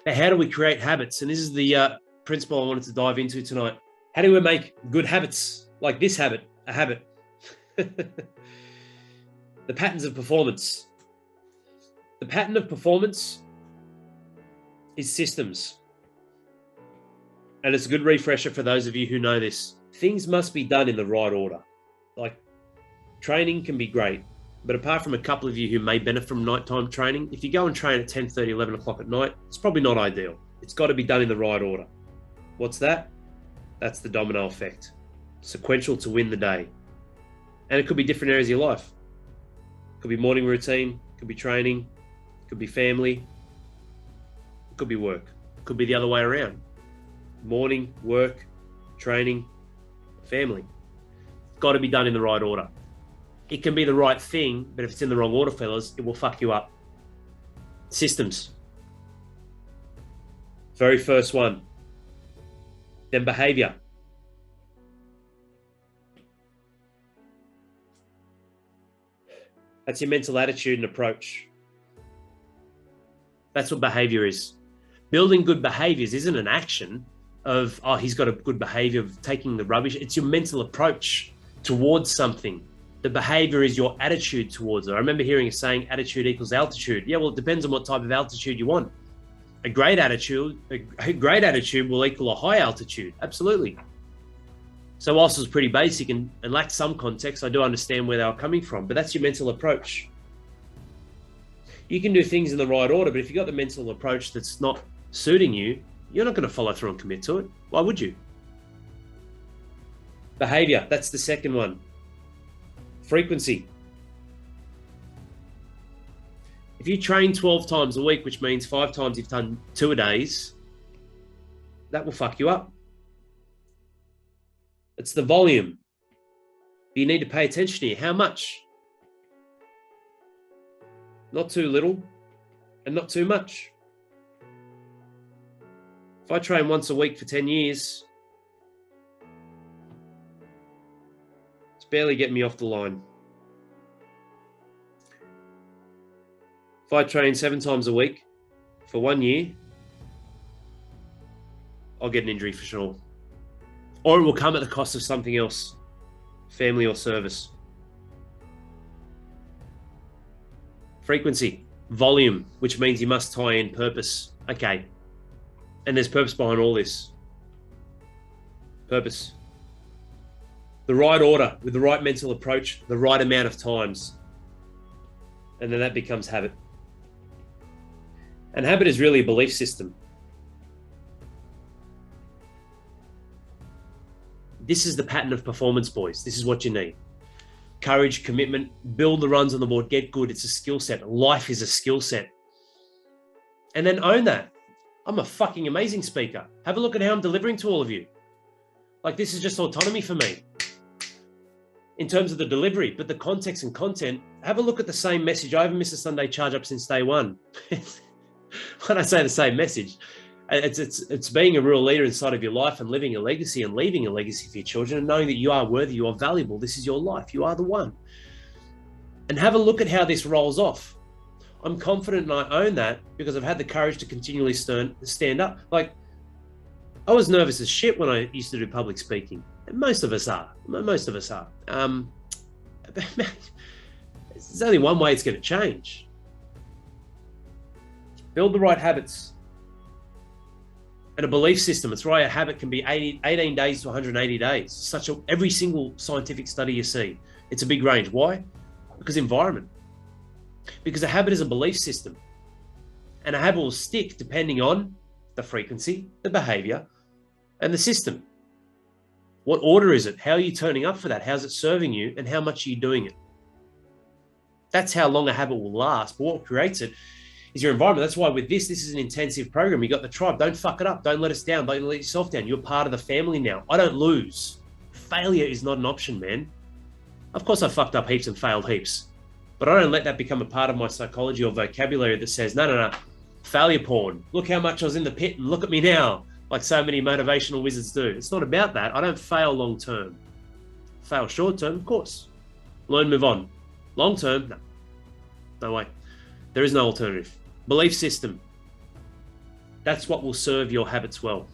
Now, how do we create habits? And this is the principle I wanted to dive into tonight. How do we make good habits like this habit a habit? The patterns of performance. The pattern of performance is systems. And it's a good refresher for those of you who know this. Things must be done in the right order. Like, training can be great, but apart from a couple of you who may benefit from nighttime training, if you go and train at 10:30, 11 o'clock at night, it's probably not ideal. It's got to be done in the right order. What's that? That's the domino effect. Sequential to win the day. And it could be different areas of your life. It could be morning routine, it could be training, it could be family, it could be work. It could be the other way around. Morning, work, training, family. It's got to be done in the right order. It can be the right thing, but if it's in the wrong order, fellas, it will fuck you up. Systems. Very first one. Then behavior. That's your mental attitude and approach. That's what behavior is. Building good behaviors isn't an action of, oh, he's got a good behavior of taking the rubbish. It's your mental approach towards something. The behavior is your attitude towards it. I remember hearing a saying, attitude equals altitude. Yeah, well, it depends on what type of altitude you want. A great attitude will equal a high altitude. Absolutely. So whilst it was pretty basic and lacked some context, I do understand where they were coming from, but that's your mental approach. You can do things in the right order, but if you've got the mental approach that's not suiting you, you're not going to follow through and commit to it. Why would you? Behavior, that's the second one. Frequency. If you train 12 times a week, which means 5 times you've done 2 a days, that will fuck you up. It's the volume. You need to pay attention here. How much? Not too little and not too much. If I train once a week for 10 years, it's barely getting me off the line. If I train 7 times a week for 1 year, I'll get an injury for sure. Or it will come at the cost of something else, family or service. Frequency, volume, which means you must tie in purpose. Okay. And there's purpose behind all this. Purpose. The right order, with the right mental approach, the right amount of times. And then that becomes habit. And habit is really a belief system. This is the pattern of performance, boys. This is what you need. Courage, commitment, build the runs on the board, get good. It's a skill set. Life is a skill set. And then own that. I'm a fucking amazing speaker. Have a look at how I'm delivering to all of you. Like, this is just autonomy for me in terms of the delivery, but the context and content, have a look at the same message. I haven't missed a Sunday charge up since day one. When I say the same message, it's being a real leader inside of your life and living a legacy and leaving a legacy for your children and knowing that you are worthy, you are valuable. This is your life. You are the one. And have a look at how this rolls off. I'm confident and I own that because I've had the courage to continually stand up. Like, I was nervous as shit when I used to do public speaking. And most of us are. Most of us are. There's only one way it's going to change. Build the right habits. And a belief system. It's right. A habit can be 18 days to 180 days. Every single scientific study you see. It's a big range. Why? Because environment. Because a habit is a belief system. And a habit will stick depending on the frequency, the behavior, and the system. What order is it? How are you turning up for that? How's it serving you? And how much are you doing it? That's how long a habit will last. But what creates it is your environment. That's why with this is an intensive program. You got the tribe. Don't fuck it up. Don't let us down. Don't let yourself down. You're part of the family now. I don't lose. Failure is not an option, man. Of course, I fucked up heaps and failed heaps. But I don't let that become a part of my psychology or vocabulary that says, no, failure porn. Look how much I was in the pit and look at me now, like so many motivational wizards do. It's not about that. I don't fail long term. Fail short term, of course. Learn, move on. Long term, no way. There is no alternative. Belief system. That's what will serve your habits well.